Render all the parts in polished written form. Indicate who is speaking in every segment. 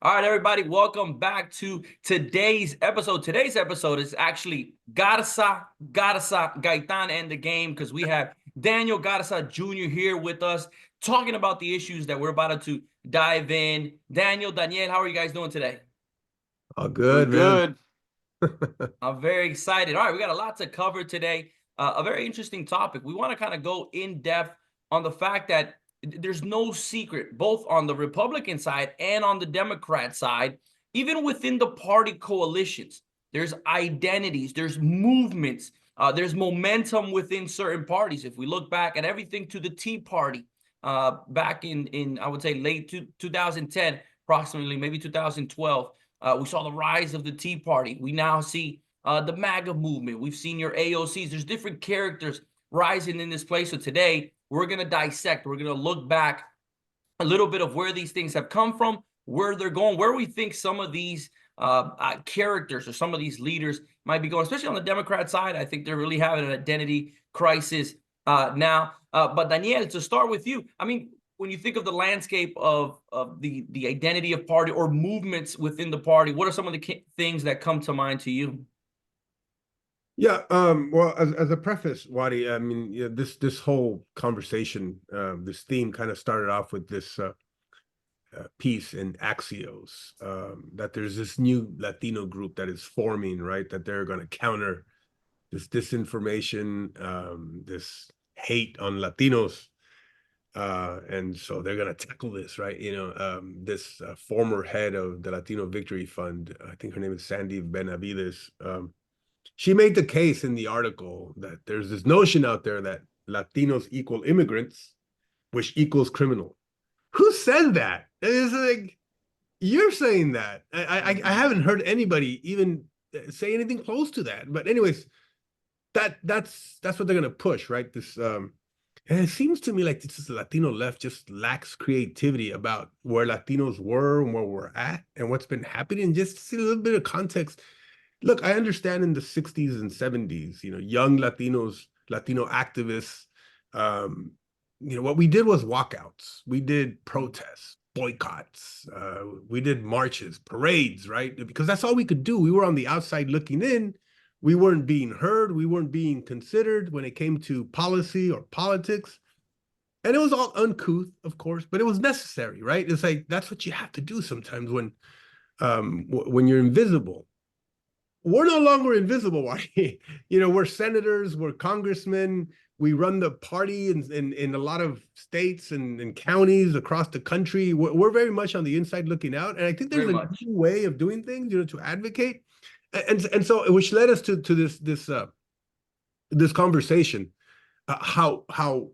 Speaker 1: All right, everybody, welcome back to today's episode. Today's episode is actually Garza, Gaitan, and the game because we have Daniel Garza Jr. here with us talking about the issues that we're about to dive in. Daniel, how are you guys doing today?
Speaker 2: Oh,
Speaker 3: Doing
Speaker 2: good, man.
Speaker 3: good.
Speaker 1: I'm very excited. All right, we got a lot to cover today. A very interesting topic. We want to kind of go in depth on the fact that there's no secret, both on the Republican side and on the Democrat side, even within the party coalitions. There's identities, there's movements, there's momentum within certain parties. If we look back at everything to the Tea Party back in I would say late 2010, approximately maybe 2012. We saw the rise of the Tea Party. We now see the MAGA movement. We've seen your AOCs. There's different characters rising in this place. So today, we're going to dissect. We're going to look back a little bit of where these things have come from, where they're going, where we think some of these characters or some of these leaders might be going, especially on the Democrat side. I think they're really having an identity crisis now. But Daniel, to start with you, I mean, when you think of the landscape of the identity of party or movements within the party, what are some of the things that come to mind to you?
Speaker 2: Yeah, well, as a preface, Wadi, I mean, yeah, this whole conversation, this theme kind of started off with this piece in Axios, that there's this new Latino group that is forming, right? That they're going to counter this disinformation, this hate on Latinos. And so they're going to tackle this, right? This former head of the Latino Victory Fund, I think her name is Sandy Benavides, she made the case in the article that there's this notion out there that Latinos equal immigrants, which equals criminal. Who said that? It's like, you're saying that. I haven't heard anybody even say anything close to that. But anyways, that's what they're gonna push, right? This and it seems to me like this is the Latino left just lacks creativity about where Latinos were and where we're at and what's been happening. Just to see a little bit of context. Look, I understand in the 60s and 70s, young Latinos, Latino activists, what we did was walkouts. We did protests, boycotts. We did marches, parades, right? Because that's all we could do. We were on the outside looking in. We weren't being heard. We weren't being considered when it came to policy or politics. And it was all uncouth, of course, but it was necessary, right? It's like, that's what you have to do sometimes when you're invisible. We're no longer invisible. We're senators, we're congressmen, we run the party in a lot of states and counties across the country. We're very much on the inside looking out. And I think there's a new way of doing things, to advocate. And so, which led us to this conversation, how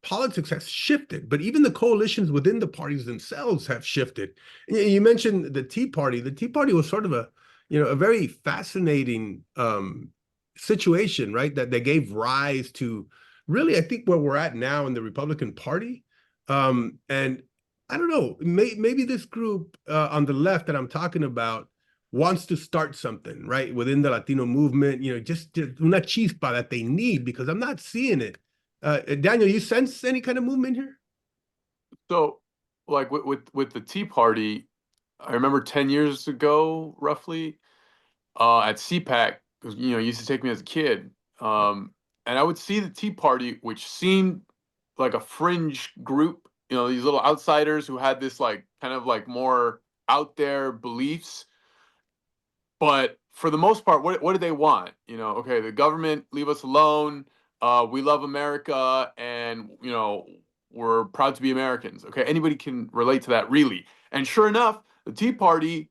Speaker 2: politics has shifted, but even the coalitions within the parties themselves have shifted. You mentioned the Tea Party. The Tea Party was sort of a very fascinating situation, right? That they gave rise to really, I think, where we're at now in the Republican Party. And I don't know, maybe this group on the left that I'm talking about wants to start something, right, within the Latino movement, just una chispa that they need, because I'm not seeing it. Daniel, you sense any kind of movement here?
Speaker 3: So, like with the Tea Party, I remember 10 years ago, roughly, at CPAC, because used to take me as a kid, and I would see the Tea Party, which seemed like a fringe group, these little outsiders who had this like kind of like more out there beliefs. But for the most part, what do they want? Okay, the government, leave us alone. We love America, and we're proud to be Americans. Okay, anybody can relate to that, really. And sure enough, the Tea Party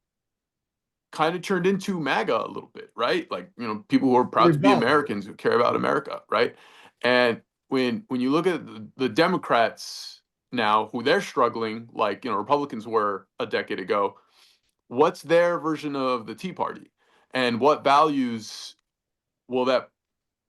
Speaker 3: kind of turned into MAGA a little bit, right? Like, people who are proud to be Americans, who care about America, right? And when you look at the Democrats now, who they're struggling, like Republicans were a decade ago, what's their version of the Tea Party? And what values will that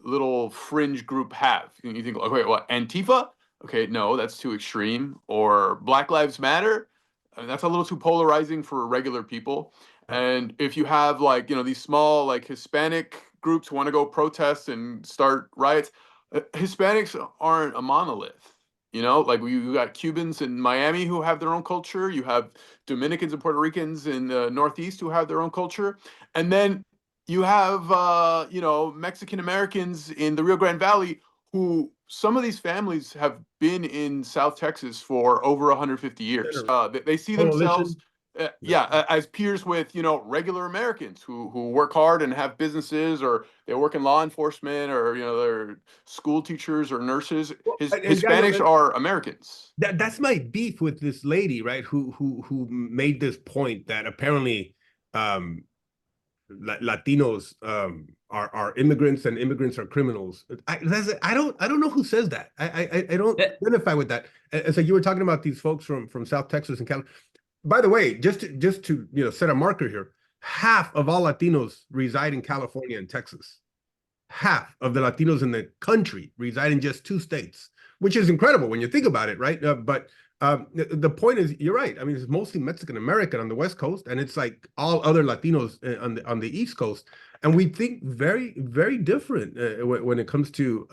Speaker 3: little fringe group have? You think, okay, what, Antifa? Okay, no, that's too extreme. Or Black Lives Matter? I mean, that's a little too polarizing for regular people. And if you have like, these small like Hispanic groups who want to go protest and start riots, Hispanics aren't a monolith. You know, like you got Cubans in Miami who have their own culture. You have Dominicans and Puerto Ricans in the Northeast who have their own culture, and then you have you know, Mexican Americans in the Rio Grande Valley who, some of these families have been in South Texas for over 150 years. They see themselves,
Speaker 2: Coalition. Yeah.
Speaker 3: as peers with, you know, regular Americans who work hard and have businesses, or they work in law enforcement, or, you know, they're school teachers or nurses.
Speaker 2: Well, and Daniel,
Speaker 3: Hispanics are Americans.
Speaker 2: that's my beef with this lady, right? Who made this point that apparently um Latinos are immigrants and immigrants are criminals. I don't know who says that. I don't
Speaker 1: That-
Speaker 2: identify with that. And so you were talking about these folks from South Texas and California. By the way, just to you know, set a marker here, half of all Latinos reside in California and Texas. Half of the Latinos in the country reside in just 2 states, which is incredible when you think about it, right? But the point is, you're right. I mean, it's mostly Mexican American on the West Coast, and it's like all other Latinos on the East Coast, and we think very, very different when it comes to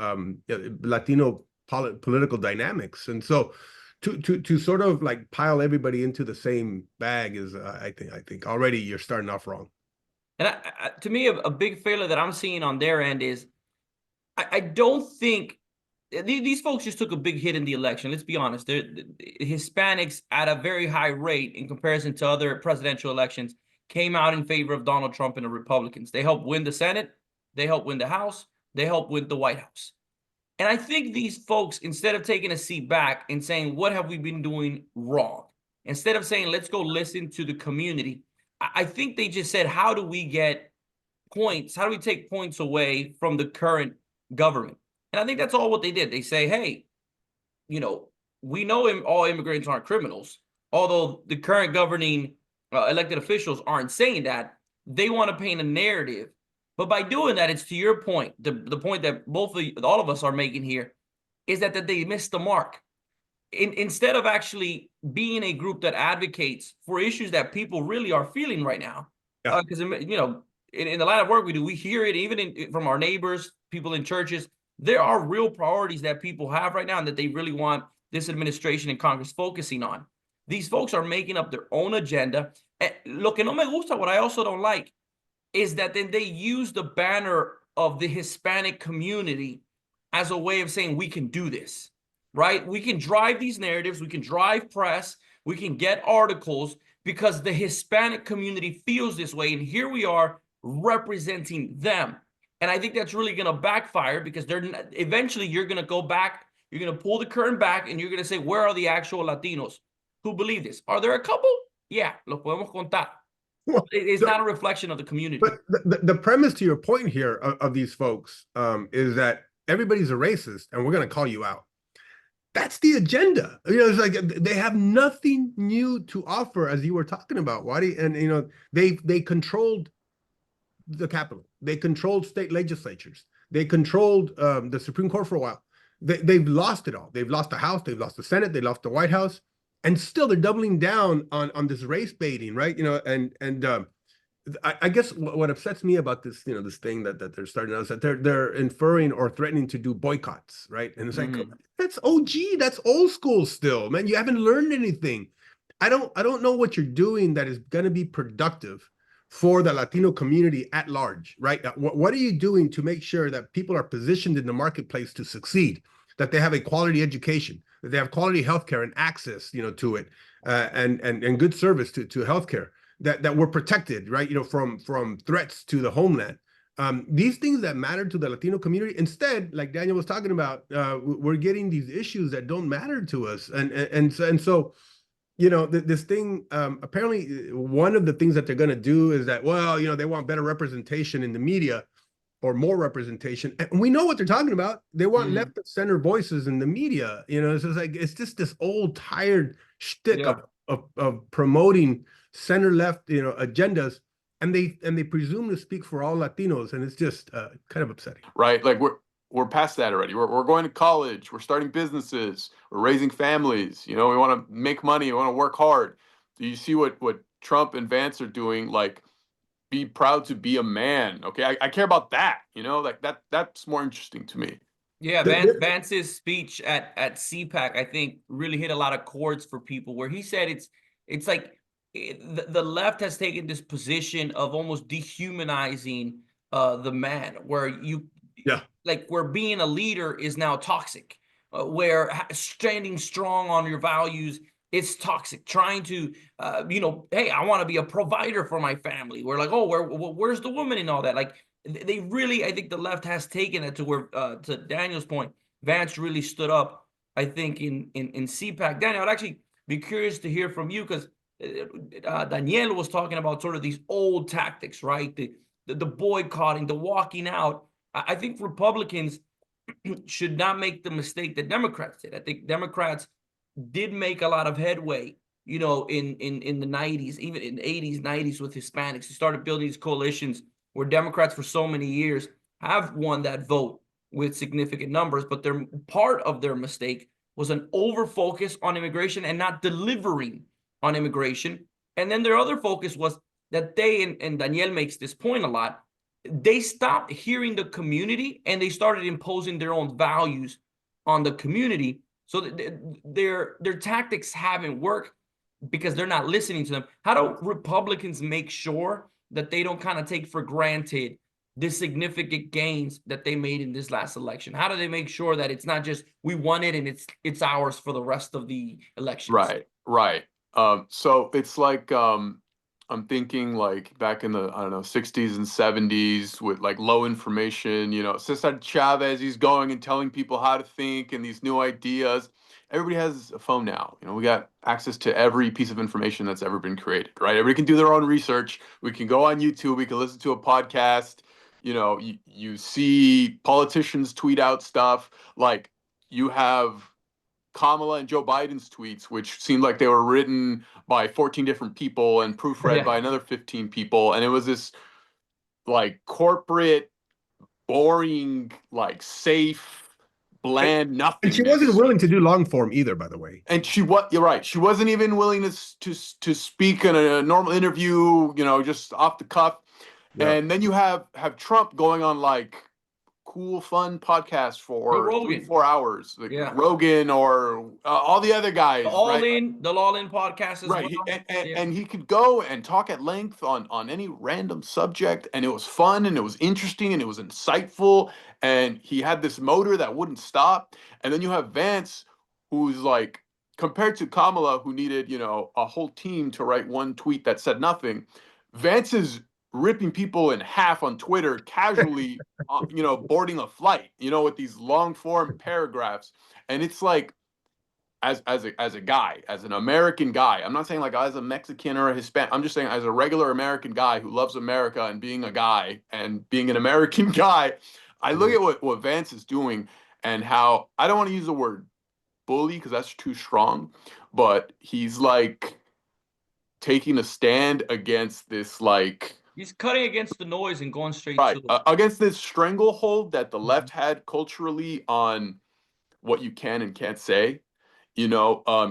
Speaker 2: Latino political dynamics. And so, to sort of like pile everybody into the same bag is, I think already you're starting off wrong.
Speaker 1: And to me, a big failure that I'm seeing on their end is I don't think these folks just took a big hit in the election. Let's be honest. The Hispanics at a very high rate in comparison to other presidential elections came out in favor of Donald Trump and the Republicans. They helped win the Senate. They helped win the House. They helped win the White House. And I think these folks, instead of taking a seat back and saying, what have we been doing wrong? Instead of saying, let's go listen to the community, I think they just said, how do we get points? How do we take points away from the current government? And I think that's all what they did. They say, hey, you know, we know all immigrants aren't criminals, although the current governing elected officials aren't saying that. They want to paint a narrative. But by doing that, it's to your point, the point that all of us are making here, is that they missed the mark. Instead of actually being a group that advocates for issues that people really are feeling right now.
Speaker 2: Yeah.
Speaker 1: Because, you know, in the line of work we do, we hear it even from our neighbors, people in churches. There are real priorities that people have right now and that they really want this administration and Congress focusing on. These folks are making up their own agenda. Lo que no me gusta, what I also don't like, is that then they use the banner of the Hispanic community as a way of saying we can do this, right? We can drive these narratives, we can drive press, we can get articles because the Hispanic community feels this way. And here we are representing them. And I think that's really going to backfire because eventually you're going to go back, you're going to pull the curtain back and you're going to say, where are the actual Latinos who believe this? Are there a couple? Yeah, los podemos contar.
Speaker 2: Well,
Speaker 1: It's not a reflection of the community.
Speaker 2: But the premise to your point here of these folks is that everybody's a racist and we're going to call you out. That's the agenda. You know, it's like they have nothing new to offer, as you were talking about, Wadi. And you know, they controlled the Capitol. They controlled state legislatures. They controlled the Supreme Court for a while. They've lost it all. They've lost the House. They've lost the Senate. They lost the White House, and still they're doubling down on this race baiting, right? You know, and I guess what upsets me about this, you know, this thing that they're starting out is that they're inferring or threatening to do boycotts, right? And it's like, that's OG, that's old school still, man. You haven't learned anything. I don't know what you're doing that is going to be productive for the Latino community at large, right? What are you doing to make sure that people are positioned in the marketplace to succeed, that they have a quality education, that they have quality healthcare and access, you know, to it, and good service to healthcare, that we're protected, right? You know, from threats to the homeland. These things that matter to the Latino community. Instead, like Daniel was talking about, we're getting these issues that don't matter to us, and so. You know, this thing, apparently one of the things that they're going to do is that, well, you know, they want better representation in the media or more representation. And we know what they're talking about. They want left of center voices in the media. You know, it's just like, it's just this old tired shtick of promoting center left, you know, agendas. And they presume to speak for all Latinos. And it's just kind of upsetting.
Speaker 3: Right. Like we're past that already. We're going to college. We're starting businesses. We're raising families. You know, we want to make money. We want to work hard. Do you see what Trump and Vance are doing? Like, be proud to be a man. Okay, I care about that. You know, like that's more interesting to me.
Speaker 1: Yeah,
Speaker 2: Th- th-
Speaker 1: Vance's speech at CPAC, I think, really hit a lot of chords for people. Where he said it's like the left has taken this position of almost dehumanizing the man, where you
Speaker 2: yeah.
Speaker 1: like where being a leader is now toxic, where standing strong on your values is toxic. Trying to, hey, I want to be a provider for my family. We're like, oh, where's the woman and all that? Like they really, I think the left has taken it to where, to Daniel's point, Vance really stood up. I think in CPAC. Daniel, I'd actually be curious to hear from you because Daniel was talking about sort of these old tactics, right? The boycotting, the walking out. I think Republicans should not make the mistake that Democrats did. I think Democrats did make a lot of headway, in the 90s, even in the 80s, 90s with Hispanics. They started building these coalitions where Democrats for so many years have won that vote with significant numbers, but their part of their mistake was an over focus on immigration and not delivering on immigration. And then their other focus was that and Daniel makes this point a lot, they stopped hearing the community and they started imposing their own values on the community. So their tactics haven't worked because they're not listening to them. How do Republicans make sure that they don't kind of take for granted the significant gains that they made in this last election? How do they make sure that it's not just we won it and it's ours for the rest of the elections?
Speaker 3: Right. So it's like I'm thinking like back in the, I don't know, 60s and 70s with like low information, Cesar Chavez, he's going and telling people how to think and these new ideas. Everybody has a phone now. We got access to every piece of information that's ever been created, right? Everybody can do their own research. We can go on YouTube, we can listen to a podcast. You see politicians tweet out stuff like you have Kamala and Joe Biden's tweets, which seemed like they were written by 14 different people and proofread by
Speaker 1: Yeah.
Speaker 3: another 15 people. And it was this like corporate, boring, like safe, bland
Speaker 2: And she wasn't
Speaker 3: nothingness.
Speaker 2: willing to do long form either, by the way.
Speaker 3: And you're right. She wasn't even willing to speak in a normal interview, just off the cuff.
Speaker 2: Yeah.
Speaker 3: And then you have Trump going on like cool, fun podcast
Speaker 1: Joe
Speaker 3: for three,
Speaker 1: Rogan.
Speaker 3: 4 hours, like
Speaker 1: Yeah.
Speaker 3: Rogan or all the other guys, right?
Speaker 1: The All In podcast as
Speaker 3: Right.
Speaker 1: well. Yeah.
Speaker 3: And he could go and talk at length on any random subject, and it was fun and it was interesting and it was insightful, and he had this motor that wouldn't stop. And then you have Vance, who's like, compared to Kamala, who needed, a whole team to write one tweet that said nothing, Vance is ripping people in half on Twitter casually, boarding a flight, with these long form paragraphs. And it's like, as a guy, as an American guy, I'm not saying like as a Mexican or a Hispanic. I'm just saying as a regular American guy who loves America and being a guy and being an American guy, I look at what Vance is doing and how, I don't want to use the word bully because that's too strong, but he's like taking a stand against this, like,
Speaker 1: He's cutting against the noise and going straight
Speaker 3: right,
Speaker 1: to the
Speaker 3: against this stranglehold that the left had culturally on what you can and can't say. He literally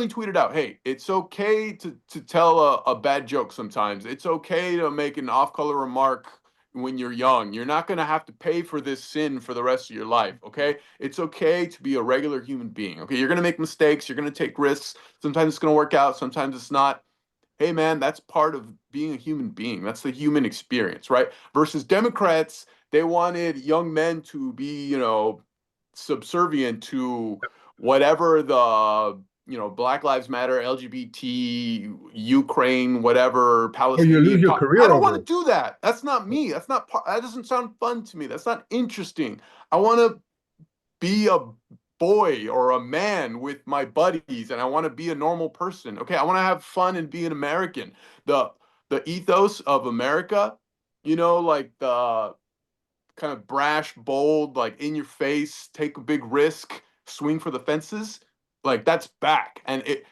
Speaker 3: tweeted out, "Hey, it's okay to tell a bad joke sometimes. It's okay to make an off-color remark when you're young. You're not gonna have to pay for this sin for the rest of your life. Okay? It's okay to be a regular human being. Okay? You're gonna make mistakes. You're gonna take risks. Sometimes it's gonna work out. Sometimes it's not. Hey, man, that's part of being a human being. That's the human experience, right? Versus Democrats, they wanted young men to be, subservient to whatever the, Black Lives Matter, LGBT, Ukraine, whatever,
Speaker 2: Or you lose
Speaker 3: Palestinian.
Speaker 2: your
Speaker 3: I
Speaker 2: career
Speaker 3: don't want
Speaker 2: over
Speaker 3: to
Speaker 2: it.
Speaker 3: do that. That's not me. That doesn't sound fun to me. That's not interesting. I want to be a boy or a man with my buddies, and I want to be a normal person. Okay, I want to have fun and be an American. The ethos of America, like the kind of brash, bold, like in your face, take a big risk, swing for the fences, like that's back. And it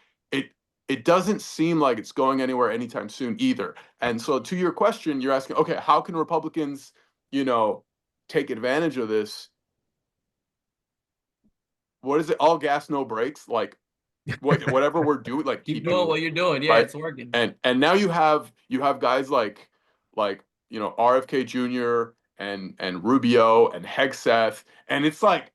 Speaker 3: it doesn't seem like it's going anywhere anytime soon either. And so to your question, you're asking, okay, how can Republicans, take advantage of this? What is it? All gas, no brakes. Like whatever we're doing, like
Speaker 1: keep
Speaker 3: keep
Speaker 1: doing
Speaker 3: doing
Speaker 1: what
Speaker 3: it,
Speaker 1: you're doing. Yeah,
Speaker 3: right?
Speaker 1: it's working.
Speaker 3: And now you have guys like RFK Jr. and Rubio and Hegseth, and it's like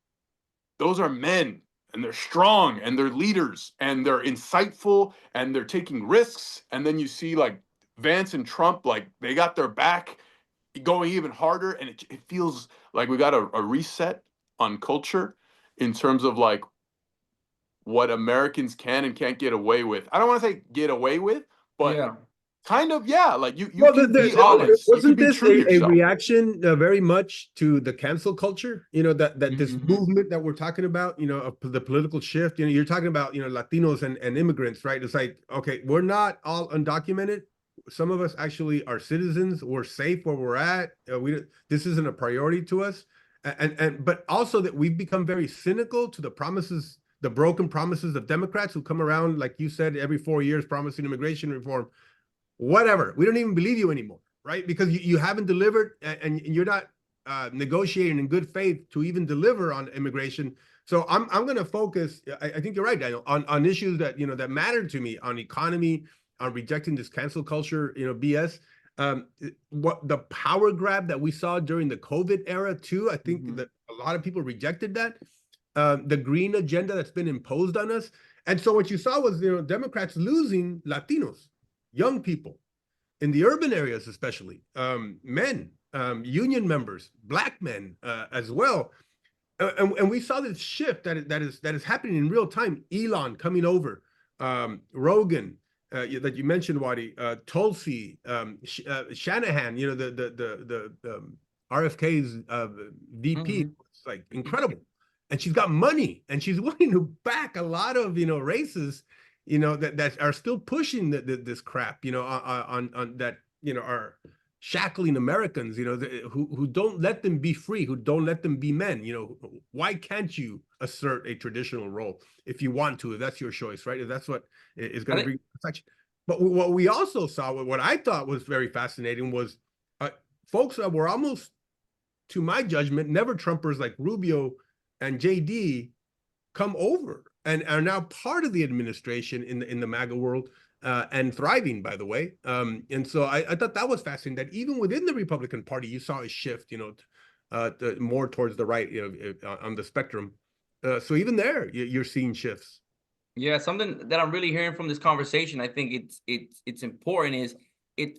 Speaker 3: those are men, and they're strong, and they're leaders, and they're insightful, and they're taking risks. And then you see like Vance and Trump, like they got their back going even harder, and it feels like we got a reset on culture in terms of like what Americans can and can't get away with. I don't want to say get away with, but
Speaker 1: Yeah.
Speaker 3: kind of, yeah. Like you
Speaker 2: Well,
Speaker 3: can be honest. You can
Speaker 2: wasn't
Speaker 3: be
Speaker 2: this
Speaker 3: true to
Speaker 2: a
Speaker 3: yourself.
Speaker 2: reaction very much to the cancel culture? You know, that this
Speaker 3: Mhm.
Speaker 2: movement that we're talking about, you know, of the political shift. You know, you're talking about, you know, Latinos and immigrants, right? It's like, okay, we're not all undocumented. Some of us actually are citizens. We're safe where we're at. This isn't a priority to us. But also that we've become very cynical to the promises, the broken promises of Democrats who come around, like you said, every 4 years promising immigration reform. Whatever, we don't even believe you anymore, right? Because you haven't delivered, and you're not negotiating in good faith to even deliver on immigration. So I'm going to focus. I think you're right, Daniel, on issues that, you know, that matter to me, on economy, on rejecting this cancel culture, you know, BS. What the power grab that we saw during the COVID era too. I think that a lot of people rejected that. The green agenda that's been imposed on us. And so what you saw was, you know, Democrats losing Latinos, young people in the urban areas, especially men, union members, black men as well. And we saw this shift that is happening in real time. Elon coming over, Rogan that you mentioned, Wadi, Tulsi, Shanahan, you know, the RFK's VP, it's like incredible. And she's got money, and she's willing to back a lot of, you know, races, you know, that are still pushing this crap, you know, on that, you know, are shackling Americans, you know, who don't let them be free, who don't let them be men. You know, why can't you assert a traditional role if you want to, if that's your choice, right? If that's what is going to bring protection. But what we also saw, what I thought was very fascinating, was folks that were almost, to my judgment, never Trumpers like Rubio and JD come over and are now part of the administration in the MAGA world, and thriving, by the way. And so I thought that was fascinating, that even within the Republican Party, you saw a shift, you know, more towards the right, you know, on the spectrum. So even there, you're seeing shifts.
Speaker 1: Yeah, something that I'm really hearing from this conversation, I think it's important, is it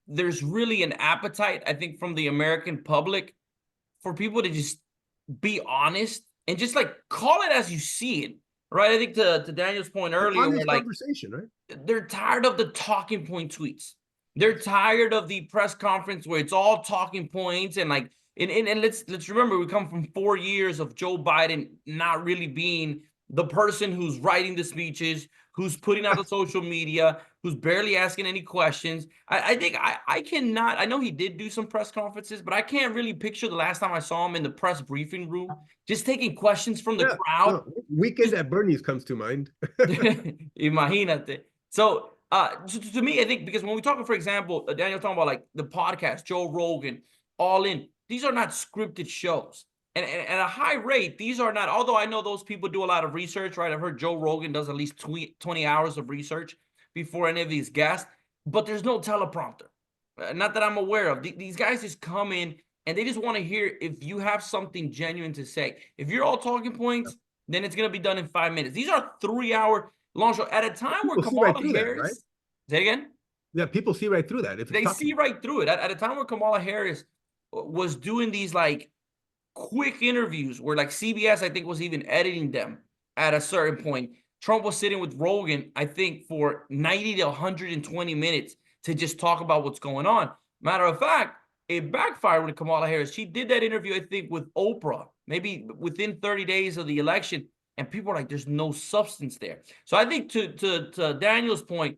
Speaker 1: there's really an appetite, I think, from the American public for people to just be honest and just like call it as you see it, right? I think to Daniel's point
Speaker 2: An
Speaker 1: earlier, where
Speaker 2: honest
Speaker 1: like
Speaker 2: conversation, right?
Speaker 1: they're tired of the talking point tweets. They're tired of the press conference where it's all talking points and like and let's remember, we come from 4 years of Joe Biden not really being the person who's writing the speeches, who's putting out the social media, who's barely asking any questions. I think I cannot. I know he did do some press conferences, but I can't really picture the last time I saw him in the press briefing room, just taking questions from the
Speaker 2: Yeah,
Speaker 1: crowd.
Speaker 2: no, Weekend at Bernie's comes to mind.
Speaker 1: Imagínate. So, to me, I think, because when we talk, for example, Daniel talking about like the podcast, Joe Rogan, All In, these are not scripted shows. And at a high rate, these are not, although I know those people do a lot of research, right? I've heard Joe Rogan does at least 20 hours of research before any of these guests, but there's no teleprompter. Not that I'm aware of. These guys just come in and they just want to hear if you have something genuine to say. If you're all talking points, then it's going to be done in 5 minutes. These are 3 hour long show at a time where
Speaker 2: People see right
Speaker 1: Kamala
Speaker 2: through that, right?
Speaker 1: Harris, say it again?
Speaker 2: Yeah, people see right through that if it's
Speaker 1: They see
Speaker 2: talking.
Speaker 1: right through it. At a time where Kamala Harris was doing these like quick interviews where like CBS, I think, was even editing them at a certain point. Trump was sitting with Rogan, I think, for 90 to 120 minutes to just talk about what's going on. Matter of fact, it backfired with Kamala Harris. She did that interview, I think, with Oprah, maybe within 30 days of the election, and people are like, there's no substance there. So I think to Daniel's point,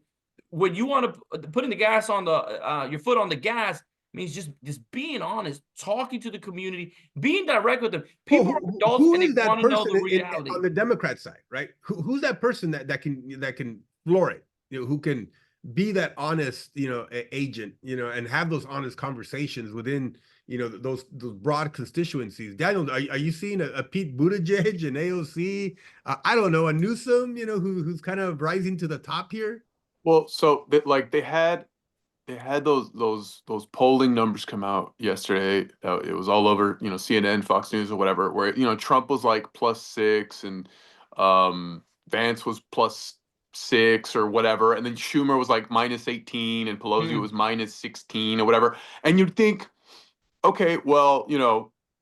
Speaker 1: when you want to putting the gas on the your foot on the gas means just being honest, talking to the community, being direct with them.
Speaker 2: Well,
Speaker 1: People are adults
Speaker 2: who
Speaker 1: and they
Speaker 2: is that
Speaker 1: want to know
Speaker 2: person
Speaker 1: the reality.
Speaker 2: on the Democrat side, right? Who's that person that can floor it? You know, who can be that honest, you know, agent, you know, and have those honest conversations within, you know, those broad constituencies. Daniel, are you seeing a Pete Buttigieg and AOC? I don't know, a Newsom, you know, who's kind of rising to the top here?
Speaker 3: Well, so like they they had those polling numbers come out yesterday. It was all over, CNN, Fox News, or whatever, where Trump was like +6, and Vance was +6 or whatever, and then Schumer was like -18, and Pelosi
Speaker 1: Mm.
Speaker 3: was -16 or whatever. And you'd think, okay, well,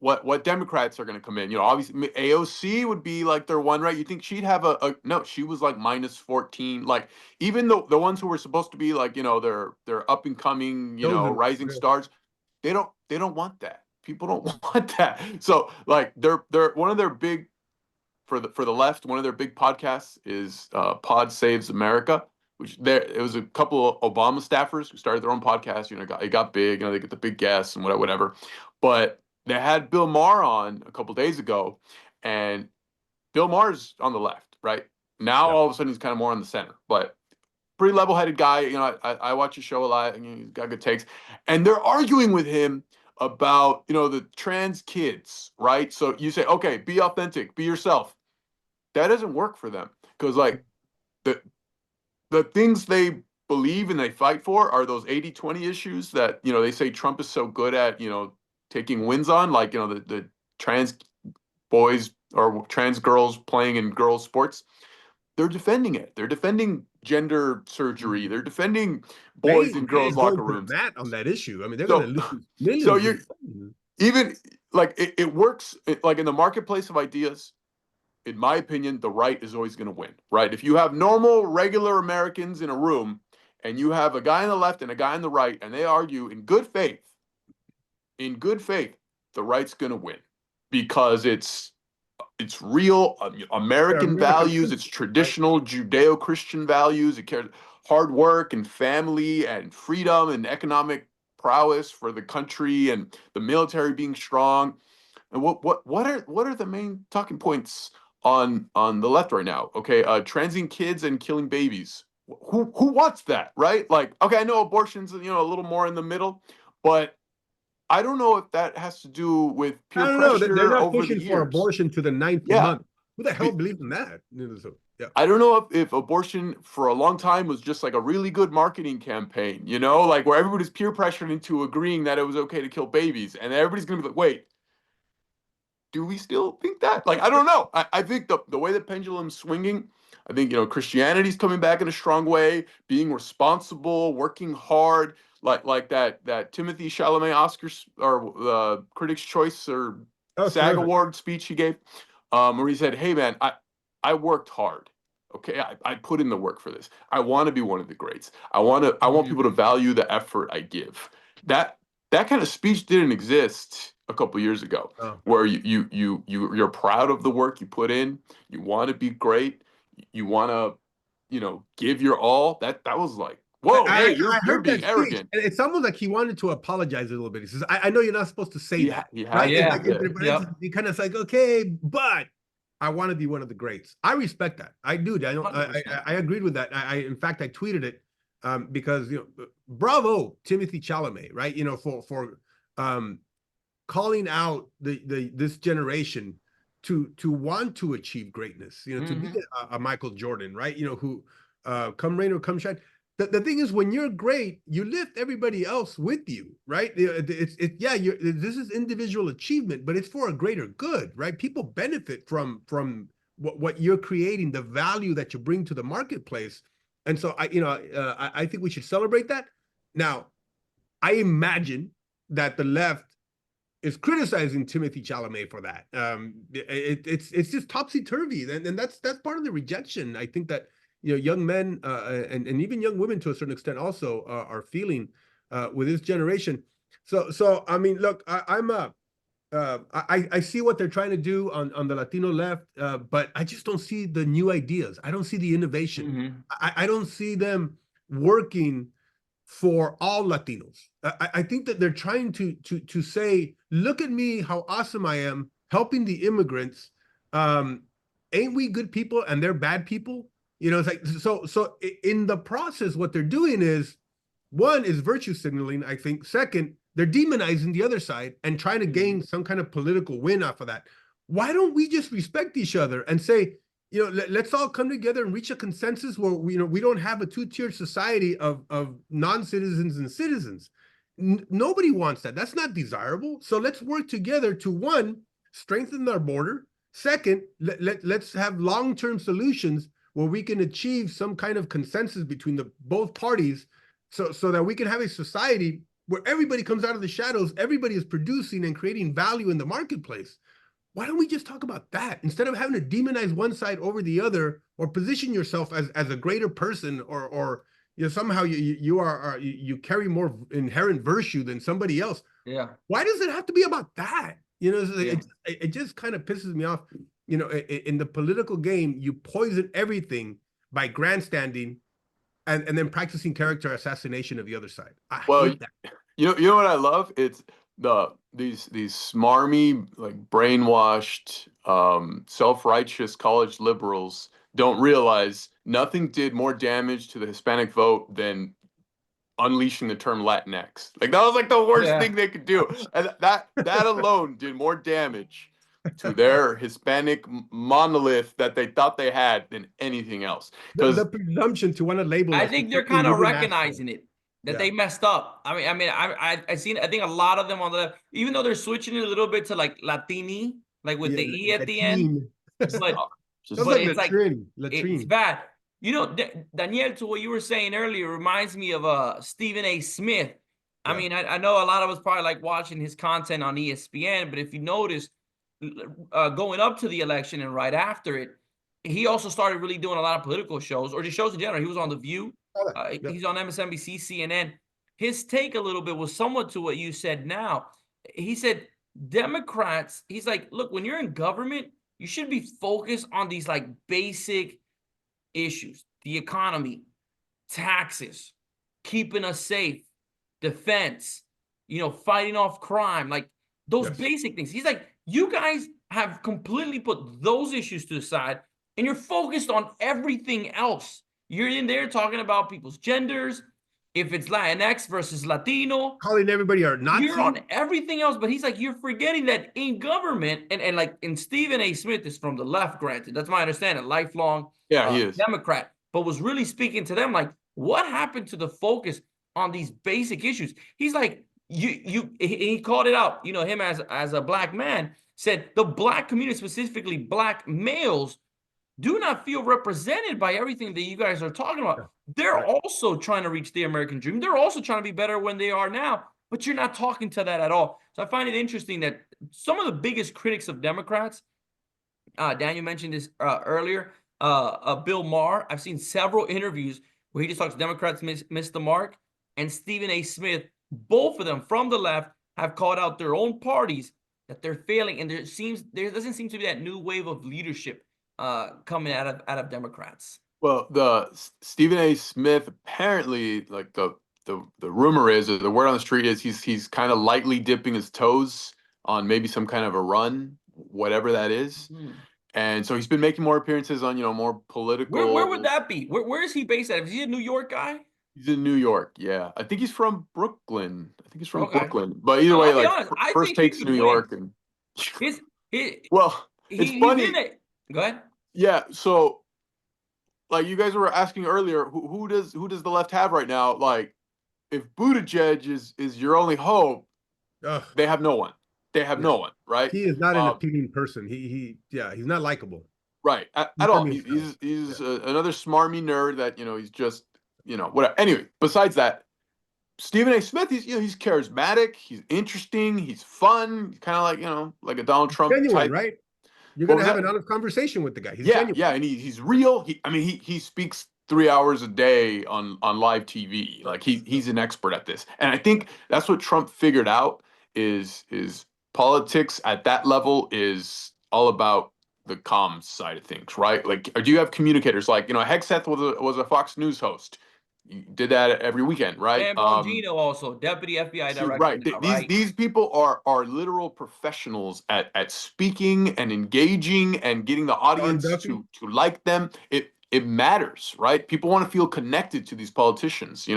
Speaker 3: what Democrats are going to come in? Obviously AOC would be like their one, right? You think she'd have a no? She was like -14. Like, even the ones who were supposed to be like, they're up and coming,
Speaker 2: Chosen.
Speaker 3: rising
Speaker 2: Yeah.
Speaker 3: stars. They don't want that. People don't want that. So like they're one of their big, for the left, one of their big podcasts is Pod Saves America, which it was a couple of Obama staffers who started their own podcast. It got big. They get the big guests and whatever. But they had Bill Maher on a couple days ago, and Bill Maher's on the left, right? Now
Speaker 2: Yeah.
Speaker 3: all of a sudden he's kind of more on the center, but pretty level-headed guy. I watch his show a lot, and he's got good takes. And they're arguing with him about the trans kids, right? So you say, okay, be authentic, be yourself. That doesn't work for them, because like the things they believe and they fight for are those 80-20 issues that they say Trump is so good at taking wins on, like the trans boys or trans girls playing in girls sports. They're defending it. They're defending gender surgery. They're defending boys in
Speaker 2: They
Speaker 3: girls
Speaker 2: go
Speaker 3: locker
Speaker 2: to the
Speaker 3: rooms.
Speaker 2: mat on that issue. I mean, they're
Speaker 3: So
Speaker 2: going to lose
Speaker 3: so
Speaker 2: millions.
Speaker 3: you're even like it works like in the marketplace of ideas. In my opinion, the right is always going to win, right? If you have normal, regular Americans in a room, and you have a guy on the left and a guy on the right, and they argue in good faith, the right's going to win, because it's real American values, it's
Speaker 2: right?
Speaker 3: traditional Judeo-Christian values. It cares hard work and family and freedom and economic prowess for the country, and the military being strong. And what are the main talking points on the left right now? Okay, transing kids and killing babies. Who wants that, right? Like, okay, I know abortion's a little more in the middle, but I don't know if that has to do with
Speaker 2: I
Speaker 3: peer
Speaker 2: don't know. They're
Speaker 3: pressure
Speaker 2: not
Speaker 3: over the
Speaker 2: pushing for
Speaker 3: years.
Speaker 2: abortion to the 9th
Speaker 3: Yeah,
Speaker 2: month. Who the hell believes in that? So, yeah.
Speaker 3: I don't know if abortion for a long time was just like a really good marketing campaign, like where everybody's peer pressured into agreeing that it was okay to kill babies, and everybody's gonna be like, wait, do we still think that? Like, I don't know. I think the way the pendulum's swinging, I think, Christianity's coming back in a strong way, being responsible, working hard, like that Timothy Chalamet Oscars or Critics' Choice or
Speaker 2: Oh,
Speaker 3: SAG
Speaker 2: terrific.
Speaker 3: Award speech he gave, where he said, "Hey man, I worked hard. Okay, I put in the work for this. I want to be one of the greats. I want people to value the effort I give." That kind of speech didn't exist a couple years ago,
Speaker 2: Oh.
Speaker 3: where you're proud of the work you put in. You want to be great. You want to, give your all. That was like, whoa, hey,
Speaker 2: I
Speaker 3: you're
Speaker 2: heard that
Speaker 3: being
Speaker 2: speech,
Speaker 3: arrogant.
Speaker 2: and it's almost like he wanted to apologize a little bit. He says, I know you're not supposed to say that,
Speaker 3: He had
Speaker 2: right?
Speaker 3: to
Speaker 2: It's
Speaker 1: Yeah.
Speaker 2: like,
Speaker 3: do that.
Speaker 2: entre parentheses, he kind of like, okay, but I want to be one of the greats. I respect that. I do. I don't.
Speaker 1: 100%.
Speaker 2: I agreed with that. In fact, I tweeted it because bravo, Timothy Chalamet, right? For calling out this generation to want to achieve greatness, to be a Michael Jordan, right? Who come rain or come shine. The thing is, when you're great, you lift everybody else with you, right? This is individual achievement, but it's for a greater good, right? People benefit from what you're creating, the value that you bring to the marketplace. And so I think we should celebrate that. Now, I imagine that the left is criticizing Timothy Chalamet for that. It's just topsy turvy, and that's part of the rejection. I think that young men and even young women to a certain extent also are feeling with this generation. So I mean, look, I see what they're trying to do on the Latino left, but I just don't see the new ideas. I don't see the innovation. I don't see them working for all Latinos. I think that they're trying to say, look at me, how awesome I am, helping the immigrants. Ain't we good people and they're bad people? It's like so in the process, what they're doing is, one is virtue signaling, I think. Second, they're demonizing the other side and trying to gain some kind of political win off of that. Why don't we just respect each other and say, let's all come together and reach a consensus where we don't have a two-tiered society of non-citizens and citizens. Nobody wants that. That's not desirable. So let's work together to, one, strengthen our border. Second, let's have long-term solutions where we can achieve some kind of consensus between both parties, so that we can have a society where everybody comes out of the shadows, everybody is producing and creating value in the marketplace. Why don't we just talk about that instead of having to demonize one side over the other, or position yourself as a greater person, or somehow you carry more inherent virtue than somebody else?
Speaker 1: Yeah.
Speaker 2: Why does it have to be about that?
Speaker 1: Yeah.
Speaker 2: It just kind of pisses me off. In the political game, you poison everything by grandstanding and then practicing character assassination of the other side. I
Speaker 3: Well,
Speaker 2: hate that.
Speaker 3: you know what I love? It's these smarmy, like brainwashed, self-righteous college liberals don't realize nothing did more damage to the Hispanic vote than unleashing the term Latinx. Like that was like the worst
Speaker 1: Yeah.
Speaker 3: thing they could do, and that alone did more damage to their Hispanic monolith that they thought they had than anything else.
Speaker 2: The
Speaker 3: Because
Speaker 2: presumption to want to label
Speaker 1: I
Speaker 2: us
Speaker 1: think
Speaker 2: with
Speaker 1: they're
Speaker 2: something
Speaker 1: kind
Speaker 2: we
Speaker 1: of
Speaker 2: didn't ask for.
Speaker 1: recognizing it that
Speaker 2: Yeah.
Speaker 1: they messed up. I seen. I think a lot of them on the, even though they're switching it a little bit to like Latini, like with
Speaker 2: Yeah,
Speaker 1: the E at
Speaker 2: the
Speaker 1: the end,
Speaker 2: team.
Speaker 1: but
Speaker 3: just
Speaker 2: Sounds
Speaker 1: but
Speaker 2: like
Speaker 1: it's like it's
Speaker 2: latrine.
Speaker 1: bad. Daniel, to what you were saying earlier, reminds me of Stephen A. Smith. I
Speaker 2: Yeah.
Speaker 1: mean, I know a lot of us probably like watching his content on ESPN, but if you notice, going up to the election and right after it, he also started really doing a lot of political shows, or just shows in general. He was on The View.
Speaker 2: Yeah.
Speaker 1: He's on MSNBC, CNN. His take a little bit was somewhat to what you said now. He said Democrats, he's like, look, when you're in government, you should be focused on these like basic issues: the economy, taxes, keeping us safe, defense, fighting off crime, like those
Speaker 2: Yes.
Speaker 1: basic things. He's like, you guys have completely put those issues to the side and you're focused on everything else. You're in there talking about people's genders, if it's Latinx versus Latino,
Speaker 2: Calling everybody a
Speaker 1: you're
Speaker 2: Nazi.
Speaker 1: on everything else. But he's like, you're forgetting that in government, and like, and Stephen A. Smith is from the left, granted. That's my understanding, lifelong
Speaker 3: yeah, he is.
Speaker 1: Democrat, but was really speaking to them like, what happened to the focus on these basic issues? He's like, he called it out, him as a black man, said the black community, specifically black males, do not feel represented by everything that you guys are talking
Speaker 2: Yeah.
Speaker 1: about. They're
Speaker 2: Right.
Speaker 1: also trying to reach the American dream. They're also trying to be better when they are now, but you're not talking to that at all. So I find it interesting that some of the biggest critics of Democrats, Daniel mentioned this earlier, Bill Maher. I've seen several interviews where he just talks Democrats miss the mark, and Stephen A. Smith, both of them from the left, have called out their own parties that they're failing, and there doesn't seem to be that new wave of leadership coming out of Democrats.
Speaker 3: Well, the Stephen A. Smith apparently, like the rumor is, or the word on the street is, he's kind of lightly dipping his toes on maybe some kind of a run, whatever that is. And so he's been making more appearances on, more
Speaker 1: Where would
Speaker 3: political.
Speaker 1: that be? Where is he based at? Is he a New York guy?
Speaker 3: He's in New York, yeah. I think he's from Brooklyn.
Speaker 1: Okay.
Speaker 3: But either way,
Speaker 1: I'll be
Speaker 3: like
Speaker 1: honest. I
Speaker 3: first
Speaker 1: think he
Speaker 3: takes
Speaker 1: could
Speaker 3: New
Speaker 1: win.
Speaker 3: York, and
Speaker 1: His, his,
Speaker 3: well, it's
Speaker 1: he's in
Speaker 3: funny.
Speaker 1: it. Go ahead.
Speaker 3: Yeah, so like you guys were asking earlier, who does the left have right now? Like, if Buttigieg is your only hope,
Speaker 2: Ugh.
Speaker 3: they have no one. They have
Speaker 2: Yeah.
Speaker 3: no one, right?
Speaker 2: He is not an appealing person. He's not likable.
Speaker 3: Right, at all. He's another smarmy nerd that he's just whatever. Anyway, besides that, Stephen A. Smith, he's charismatic, he's interesting, he's fun, kind of like like a Donald Trump
Speaker 2: Genuine,
Speaker 3: type.
Speaker 2: right? You're
Speaker 3: What
Speaker 2: gonna
Speaker 3: was
Speaker 2: have
Speaker 3: that?
Speaker 2: an honest conversation with the guy. He's
Speaker 3: Yeah,
Speaker 2: genuine.
Speaker 3: yeah, and he's real. He speaks 3 hours a day on live TV. Like he's an expert at this, and I think that's what Trump figured out is politics at that level is all about the comms side of things, right? Like, do you have communicators like Hegseth was a Fox News host. You did that every weekend, right?
Speaker 1: And Bongino also, deputy FBI director
Speaker 3: Right.
Speaker 1: now, right?
Speaker 3: These people are literal professionals at speaking and engaging and getting the
Speaker 2: John
Speaker 3: audience
Speaker 2: Duffy.
Speaker 3: to like them. It matters, right? People want to feel connected to these politicians,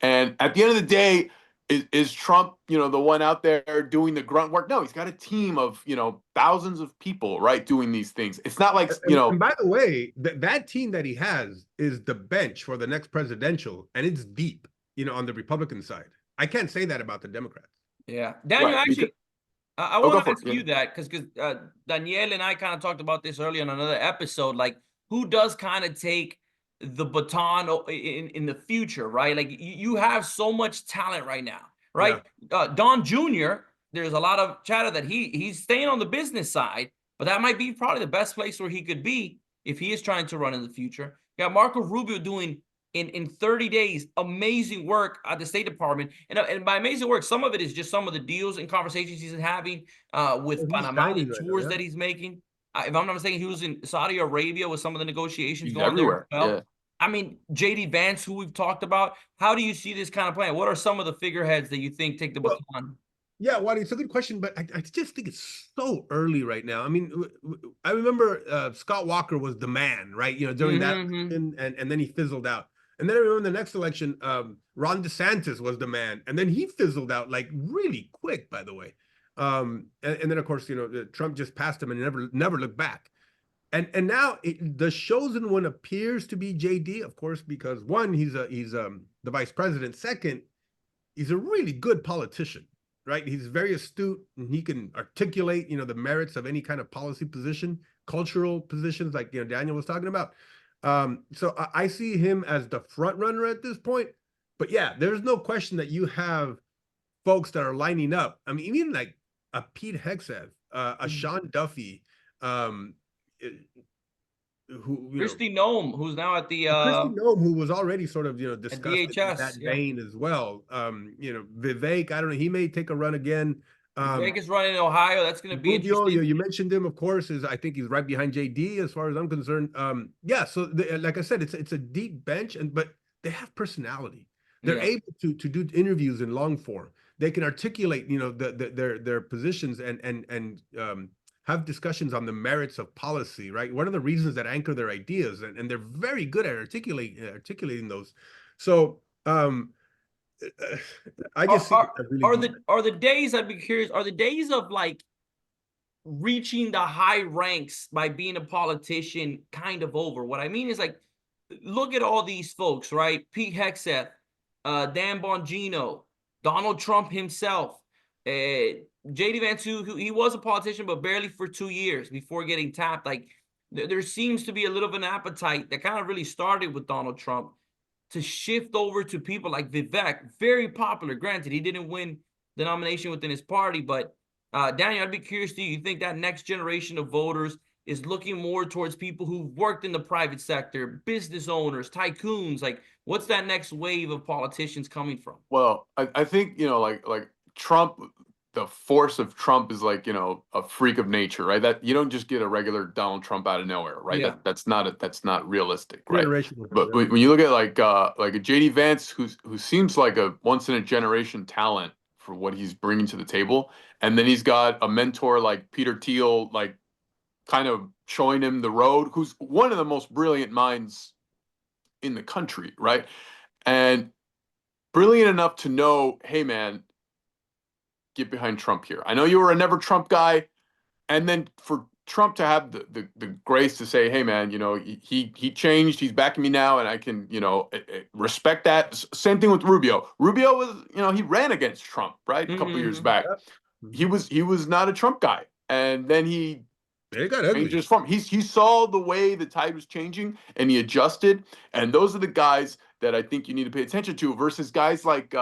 Speaker 3: And at the end of the day, is Trump, the one out there doing the grunt work? No, he's got a team of, thousands of people, right, doing these things. It's not like,
Speaker 2: And by the way, that team that he has is the bench for the next presidential, and it's deep, on the Republican side. I can't say that about the Democrats.
Speaker 1: Yeah, Daniel,
Speaker 3: right.
Speaker 1: actually, I
Speaker 3: Oh, go
Speaker 1: want to
Speaker 3: for it.
Speaker 1: ask
Speaker 3: Yeah.
Speaker 1: you that because Danielle and I kind of talked about this earlier on another episode. Like, who does kind of take the baton in the future, right? Like, you have so much talent right now,
Speaker 2: Yeah.
Speaker 1: right? Don Jr. There's a lot of chatter that he's staying on the business side, but that might be probably the best place where he could be if he is trying to run in the future. You got Marco Rubio doing in 30 days amazing work at the State Department, and by amazing work, some of it is just some of the deals and conversations he's having with
Speaker 2: Well, he's
Speaker 1: Panama, the
Speaker 2: shining right now,
Speaker 1: tours
Speaker 2: yeah.
Speaker 1: that he's making. If I'm not mistaken, he was in Saudi Arabia with some of the negotiations
Speaker 3: He's
Speaker 1: going there as
Speaker 3: everywhere.
Speaker 1: well.
Speaker 3: Yeah.
Speaker 1: I mean, JD Vance, who we've talked about. How do you see this kind of plan? What are some of the figureheads that you think take the
Speaker 2: Well,
Speaker 1: baton?
Speaker 2: yeah, Wadi, it's a good question, but I just think it's so early right now. I mean, I remember Scott Walker was the man, right? During that election, and then he fizzled out. And then I remember the next election, Ron DeSantis was the man, and then he fizzled out like really quick, by the way. And then of course, Trump just passed him and never looked back. And now the chosen one appears to be JD, of course, because one, he's the vice president. Second, he's a really good politician, right? He's very astute and he can articulate, the merits of any kind of policy position, cultural positions like, Daniel was talking about. So I see him as the front runner at this point. But yeah, there's no question that you have folks that are lining up. I mean, even like a Pete Hegseth, a Sean Duffy, um, who
Speaker 1: Christy Nome, who's now at the
Speaker 2: Christy Nome, who was already sort of
Speaker 1: at
Speaker 2: discussed in that
Speaker 1: DHS. Yeah,
Speaker 2: vein as well. Vivek, I don't know, he may take a run again.
Speaker 1: Vivek is running in Ohio. That's going to be
Speaker 2: Rubio,
Speaker 1: interesting.
Speaker 2: you mentioned him, of course, I think he's right behind JD as far as I'm concerned. Yeah, so like I said, it's a deep bench, but they have personality. They're able to do interviews in long form. They can articulate, their positions and have discussions on the merits of policy, right? What are the reasons that anchor their ideas? And they're very good at articulating those. So I just see
Speaker 1: Are the days, I'd be curious, are the days of like reaching the high ranks by being a politician kind of over? What I mean is, like, look at all these folks, right? Pete Hegseth, Dan Bongino, Donald Trump himself, JD Vance, who he was a politician, but barely for 2 years before getting tapped. Like, there seems to be a little of an appetite that kind of really started with Donald Trump to shift over to people like Vivek, very popular. Granted, he didn't win the nomination within his party, but Daniel, I'd be curious, do you think that next generation of voters is looking more towards people who've worked in the private sector, business owners, tycoons? Like, what's that next wave of politicians coming from?
Speaker 3: Well, I think, like Trump, the force of Trump is like, a freak of nature, right? That you don't just get a regular Donald Trump out of nowhere, right?
Speaker 1: Yeah.
Speaker 3: That's not realistic, right?
Speaker 2: generational.
Speaker 3: But when you look at like a JD Vance, who seems like a once in a generation talent for what he's bringing to the table, and then he's got a mentor like Peter Thiel, like kind of showing him the road, who's one of the most brilliant minds in the country, right? And brilliant enough to know, hey man, get behind Trump here. I know you were a never Trump guy, and then for Trump to have the grace to say, hey man, he changed, he's backing me now, and I can respect that. Same thing with Rubio. Rubio was he ran against Trump, right, a couple years back. He was not a Trump guy, and then he
Speaker 2: it got ugly.
Speaker 3: Changes from he saw the way the tide was changing and he adjusted. And those are the guys that I think you need to pay attention to versus guys like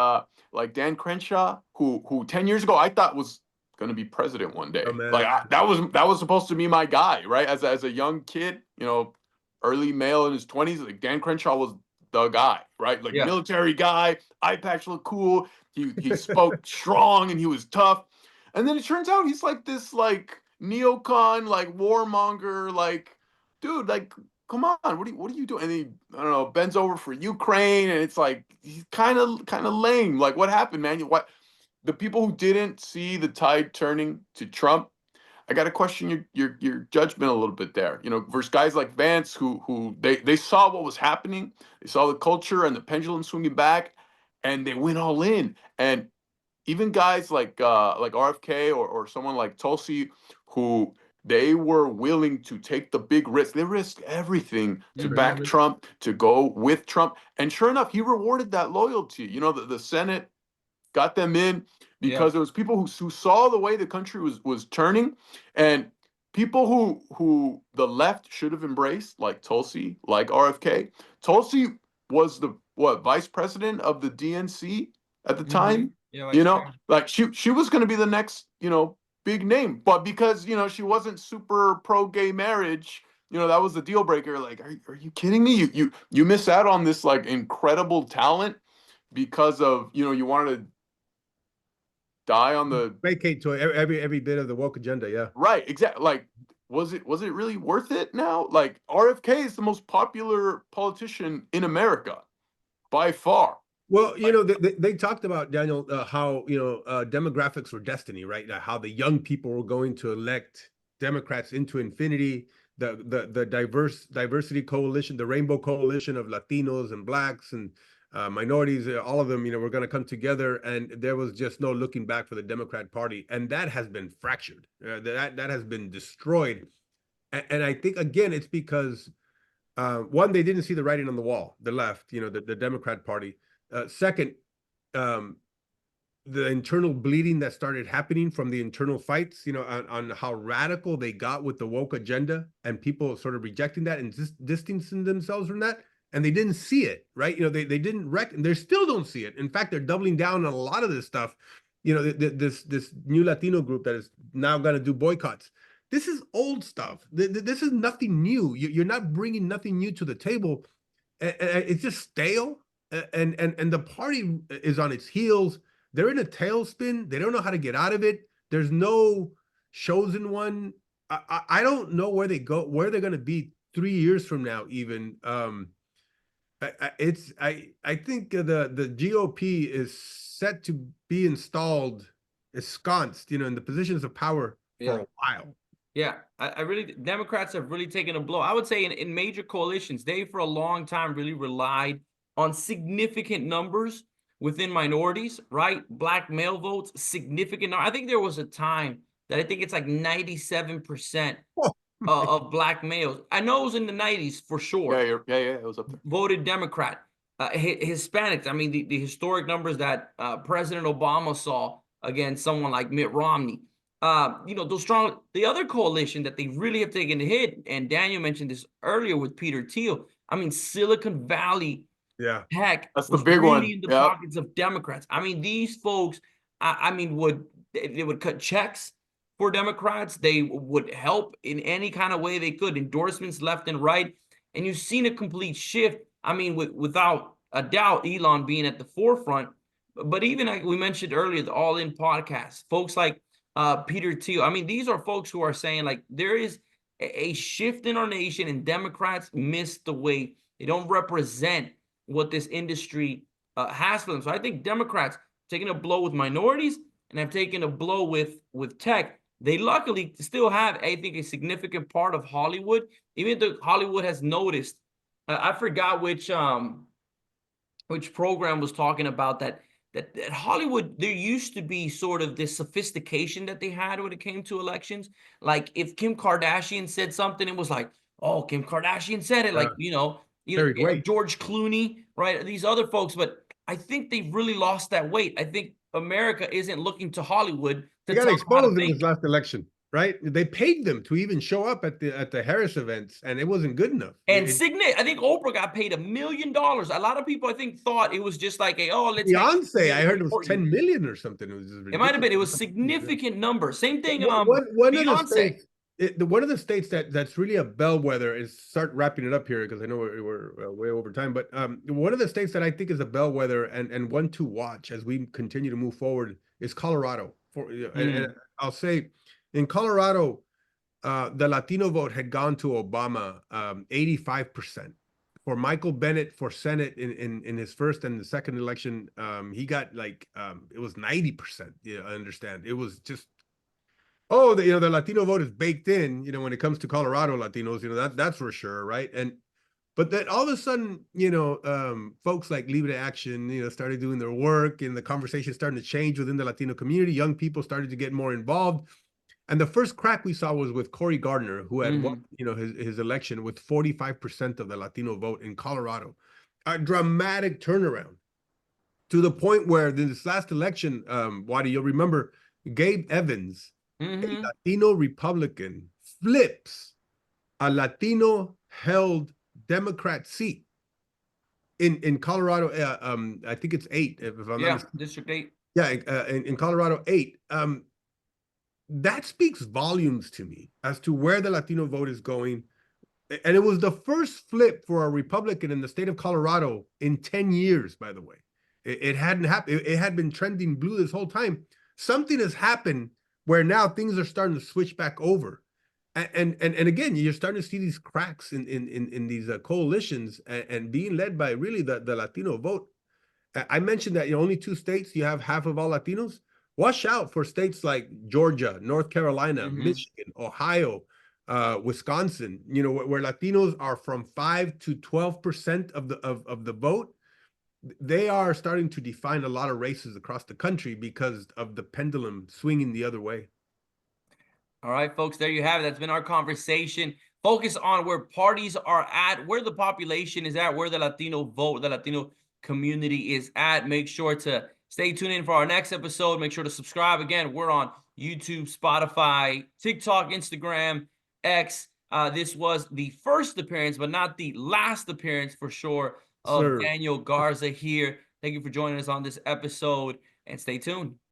Speaker 3: Dan Crenshaw, who 10 years ago I thought was going to be president one day.
Speaker 2: Oh, man.
Speaker 3: Like that was supposed to be my guy, right? As a young kid, early male in his 20s, like Dan Crenshaw was the guy, right? Like military guy, eye patch looked cool. He spoke strong and he was tough. And then it turns out he's like this like neocon, like warmonger, like dude, like come on, what are you doing? And he, I don't know, bends over for Ukraine, and it's like he's kind of lame. Like what happened, man? What the people who didn't see the tide turning to Trump, I got to question your judgment a little bit there. Versus guys like Vance who they saw what was happening, they saw the culture and the pendulum swinging back, and they went all in. And even guys like RFK or someone like Tulsi, who they were willing to take the big risk. They risked everything to back Trump, to go with Trump, and sure enough, he rewarded that loyalty. You know, the Senate got them in
Speaker 1: Yeah.
Speaker 3: because there was people who saw the way the country was turning, and people who the left should have embraced, like Tulsi, like RFK. Tulsi was the vice president of the DNC at the time.
Speaker 1: Yeah,
Speaker 3: You
Speaker 1: Vice
Speaker 3: know,
Speaker 1: Chair.
Speaker 3: like she was going to be the next, big name, but because she wasn't super pro gay marriage, that was the deal breaker. Like, are you kidding me? You miss out on this like incredible talent because of you wanted to die on the
Speaker 2: Vacate to every bit of the woke agenda. Yeah.
Speaker 3: right. Exactly. Like, was it really worth it now? Like, RFK is the most popular politician in America by far.
Speaker 2: Well, they talked about, Daniel, how demographics were destiny, right? How the young people were going to elect Democrats into infinity. The diversity coalition, the Rainbow Coalition of Latinos and Blacks and minorities, all of them, were going to come together, and there was just no looking back for the Democrat Party, and that has been fractured. That has been destroyed, and I think again it's because one, they didn't see the writing on the wall. The left, the Democrat Party. Second, um, the internal bleeding that started happening from the internal fights, on how radical they got with the woke agenda, and people sort of rejecting that and distancing themselves from that. And they didn't see it, right? They didn't reckon. They still don't see it. In fact, they're doubling down on a lot of this stuff. This new Latino group that is now going to do boycotts. This is old stuff. This is nothing new. You're not bringing nothing new to the table. It's just stale. And the party is on its heels. They're in a tailspin. They don't know how to get out of it. There's no chosen one. I don't know where they go, where they're going to be 3 years from now, even. I think the GOP is set to be installed, ensconced, in the positions of power for a while.
Speaker 1: Yeah, I really, Democrats have really taken a blow. I would say in major coalitions, they for a long time really relied on significant numbers within minorities, right? Black male votes, significant. I think there was a time that I think it's like 97% of black males. I know it was in the 90s for sure.
Speaker 3: Yeah, it was up there.
Speaker 1: Voted Democrat. Hispanics, I mean, the historic numbers that President Obama saw against someone like Mitt Romney. Those strong, the other coalition that they really have taken a hit, and Daniel mentioned this earlier with Peter Thiel. I mean, Silicon Valley Tech
Speaker 3: That's the
Speaker 1: was
Speaker 3: big
Speaker 1: really
Speaker 3: one.
Speaker 1: in the
Speaker 3: Yep.
Speaker 1: pockets of Democrats. I mean, these folks, they would cut checks for Democrats. They would help in any kind of way they could, endorsements left and right. And you've seen a complete shift. I mean, without a doubt, Elon being at the forefront. But even like we mentioned earlier, the All In podcast, folks like Peter Thiel. I mean, these are folks who are saying like there is a shift in our nation, and Democrats miss the way. They don't represent what this industry has for them. So I think Democrats taking a blow with minorities and have taken a blow with tech. They luckily still have, I think, a significant part of Hollywood. Even though Hollywood has noticed, I forgot which program was talking about that Hollywood, there used to be sort of this sophistication that they had when it came to elections. Like if Kim Kardashian said something, it was like, oh, Kim Kardashian said it. Like, George Clooney, right? These other folks. But I think they've really lost that weight. I think America isn't looking to Hollywood
Speaker 2: They
Speaker 1: to
Speaker 2: got
Speaker 1: tell them how to
Speaker 2: exposed in
Speaker 1: think.
Speaker 2: this last election, right? They paid them to even show up at the Harris events, and it wasn't good enough.
Speaker 1: And Signet, I think Oprah got paid $1 million. A lot of people, I think, thought it was just like, let's
Speaker 2: Beyonce, I heard it was 10 million or something. It was just ridiculous.
Speaker 1: It might have been. It was significant number. Same thing.
Speaker 2: One of the
Speaker 1: Beyonce.
Speaker 2: states, one of the states that's really a bellwether is, start wrapping it up here because I know we're way over time. But one of the states that I think is a bellwether and one to watch as we continue to move forward is Colorado. And I'll say, in Colorado, the Latino vote had gone to Obama 85%. For Michael Bennett for Senate in his first and the second election, he got like it was 90%. Yeah, I understand. It was just the Latino vote is baked in. When it comes to Colorado Latinos, that's for sure, right? And But then all of a sudden, folks like Libre Action, started doing their work, and the conversation started to change within the Latino community. Young people started to get more involved. And the first crack we saw was with Cory Gardner, who had won, his election with 45% of the Latino vote in Colorado. A dramatic turnaround to the point where in this last election, Wadi, you'll remember Gabe Evans, a Latino Republican, flips a Latino held Democrat seat in Colorado. I think it's 8, if I'm not mistaken.
Speaker 1: District 8.
Speaker 2: Yeah, in Colorado 8. That speaks volumes to me as to where the Latino vote is going. And it was the first flip for a Republican in the state of Colorado in 10 years, by the way. It hadn't happened. It had been trending blue this whole time. Something has happened where now things are starting to switch back over. And again, you're starting to see these cracks in these coalitions and being led by really the Latino vote. I mentioned that in only 2 states you have half of all Latinos. Watch out for states like Georgia, North Carolina, Michigan, Ohio, Wisconsin, where Latinos are from 5 to 12% of the vote. They are starting to define a lot of races across the country because of the pendulum swinging the other way.
Speaker 1: All right, folks, there you have it. That's been our conversation. Focus on where parties are at, where the population is at, where the Latino vote, the Latino community is at. Make sure to stay tuned in for our next episode. Make sure to subscribe. Again, we're on YouTube, Spotify, TikTok, Instagram, X. This was the first appearance, but not the last appearance for sure, of Daniel Garza here. Thank you for joining us on this episode, and stay tuned.